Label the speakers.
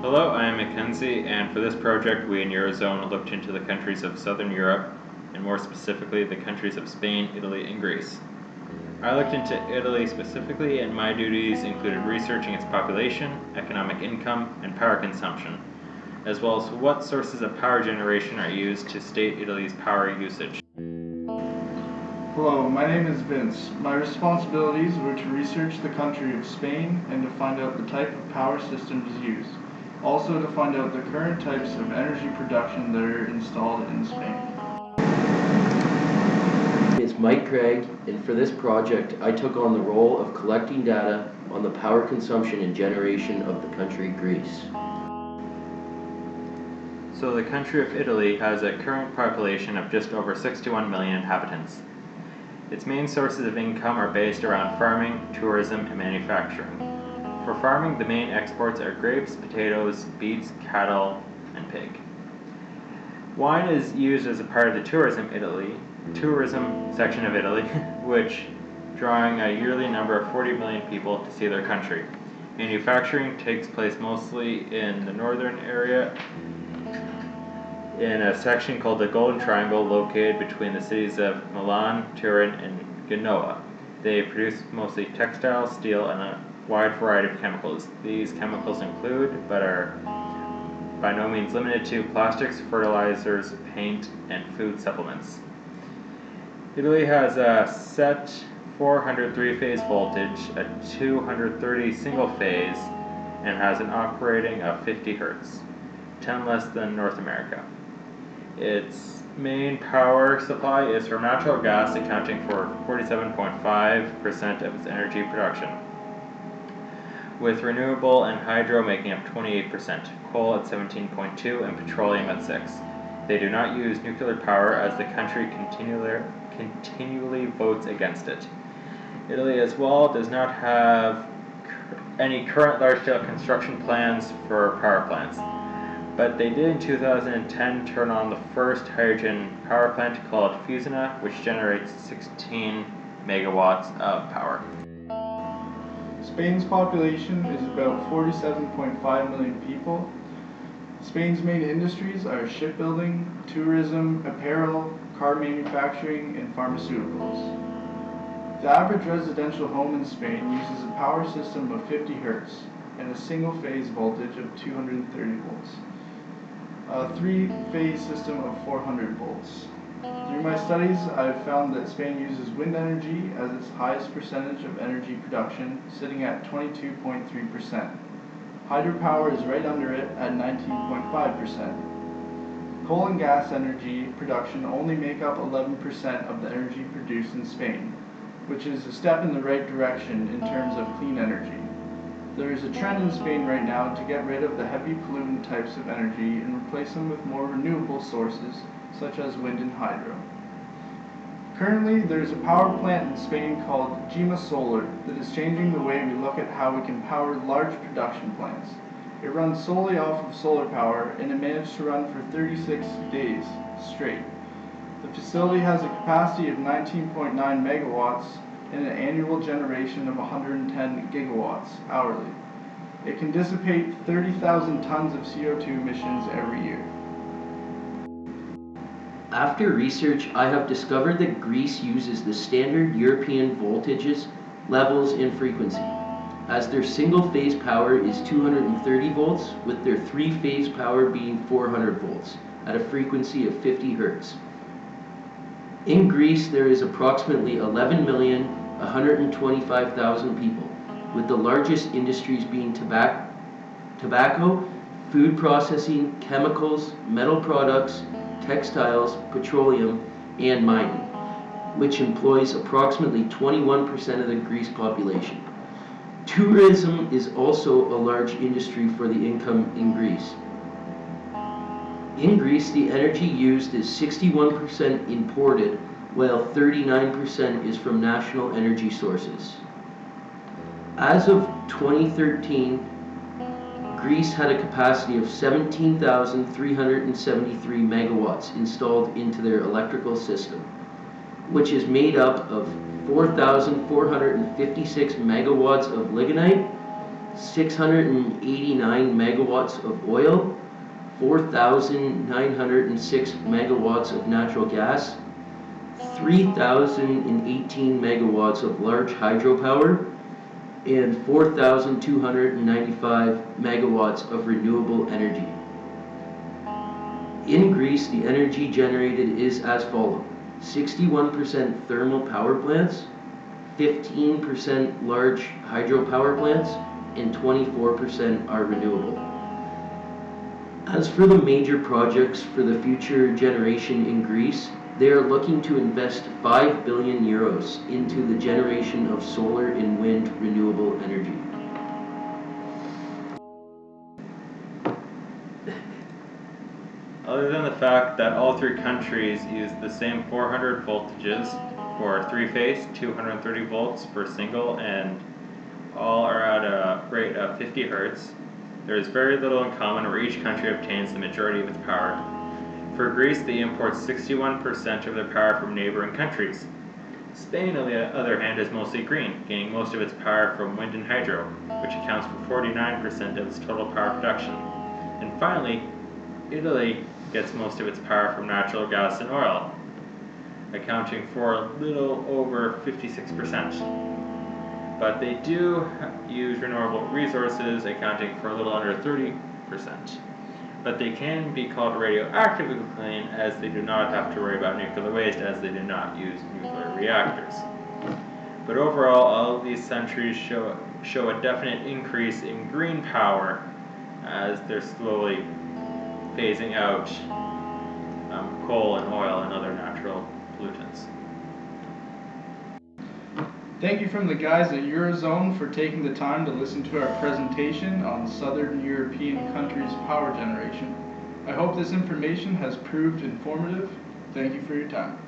Speaker 1: Hello, I am Mackenzie, and for this project we in Eurozone looked into the countries of Southern Europe, and more specifically the countries of Spain, Italy, and Greece. I looked into Italy specifically, and my duties included researching its population, economic income, and power consumption, as well as what sources of power generation are used to state Italy's power usage.
Speaker 2: Hello, my name is Vince. My responsibilities were to research the country of Spain and to find out the type of power systems used. Also to find out the current types of energy production that are installed in Spain.
Speaker 3: It's Mike Craig, and for this project I took on the role of collecting data on the power consumption and generation of the country Greece.
Speaker 1: So the country of Italy has a current population of just over 61 million inhabitants. Its main sources of income are based around farming, tourism, and manufacturing. For farming, the main exports are grapes, potatoes, beets, cattle, and pig. Wine is used as a part of the tourism section of Italy, which drawing a yearly number of 40 million people to see their country. Manufacturing takes place mostly in the northern area, in a section called the Golden Triangle, located between the cities of Milan, Turin, and Genoa. They produce mostly textiles, steel, and a wide variety of chemicals. These chemicals include, but are by no means limited to, plastics, fertilizers, paint, and food supplements. Italy has a set 400 three-phase voltage, a 230 single-phase, and has an operating of 50 Hz, 10 less than North America. Its main power supply is from natural gas, accounting for 47.5% of its energy production, with renewable and hydro making up 28%, coal at 17.2%, and petroleum at 6%. They do not use nuclear power as the country continually votes against it. Italy as well does not have any current large-scale construction plans for power plants, but they did in 2010 turn on the first hydrogen power plant called Fusina, which generates 16 megawatts of power.
Speaker 2: Spain's population is about 47.5 million people. Spain's main industries are shipbuilding, tourism, apparel, car manufacturing, and pharmaceuticals. The average residential home in Spain uses a power system of 50 Hz and a single-phase voltage of 230 volts. A three-phase system of 400 volts. Through my studies, I've found that Spain uses wind energy as its highest percentage of energy production, sitting at 22.3%. Hydropower is right under it at 19.5%. Coal and gas energy production only make up 11% of the energy produced in Spain, which is a step in the right direction in terms of clean energy. There is a trend in Spain right now to get rid of the heavy pollutant types of energy and replace them with more renewable sources, such as wind and hydro. Currently, there is a power plant in Spain called Gema Solar that is changing the way we look at how we can power large production plants. It runs solely off of solar power, and it managed to run for 36 days straight. The facility has a capacity of 19.9 megawatts and an annual generation of 110 gigawatts hourly. It can dissipate 30,000 tons of CO2 emissions every year.
Speaker 3: After research, I have discovered that Greece uses the standard European voltages, levels, and frequency, as their single-phase power is 230 volts, with their three-phase power being 400 volts, at a frequency of 50 Hz. In Greece, there is approximately 11,125,000 people, with the largest industries being tobacco, food processing, chemicals, metal products, textiles, petroleum, and mining, which employs approximately 21% of the Greece population. Tourism is also a large industry for the income in Greece. In Greece, the energy used is 61% imported, while 39% is from national energy sources. As of 2013, Greece had a capacity of 17,373 megawatts installed into their electrical system, which is made up of 4,456 megawatts of lignite, 689 megawatts of oil, 4,906 megawatts of natural gas, 3,018 megawatts of large hydropower, and 4,295 megawatts of renewable energy. In Greece, the energy generated is as follows: 61% thermal power plants, 15% large hydropower plants, and 24% are renewable. As for the major projects for the future generation in Greece, they are looking to invest 5 billion euros into the generation of solar and wind renewable energy.
Speaker 1: Other than the fact that all three countries use the same 400 voltages for three-phase, 230 volts for single, and all are at a rate of 50 Hz, there is very little in common where each country obtains the majority of its power. For Greece, they import 61% of their power from neighboring countries. Spain, on the other hand, is mostly green, gaining most of its power from wind and hydro, which accounts for 49% of its total power production. And finally, Italy gets most of its power from natural gas and oil, accounting for a little over 56%. But they do use renewable resources, accounting for a little under 30%. But they can be called radioactively clean, as they do not have to worry about nuclear waste, as they do not use nuclear reactors. But overall, all of these countries show a definite increase in green power as they're slowly phasing out coal and oil and other natural pollutants.
Speaker 2: Thank you from the guys at Eurozone for taking the time to listen to our presentation on Southern European countries' power generation. I hope this information has proved informative. Thank you for your time.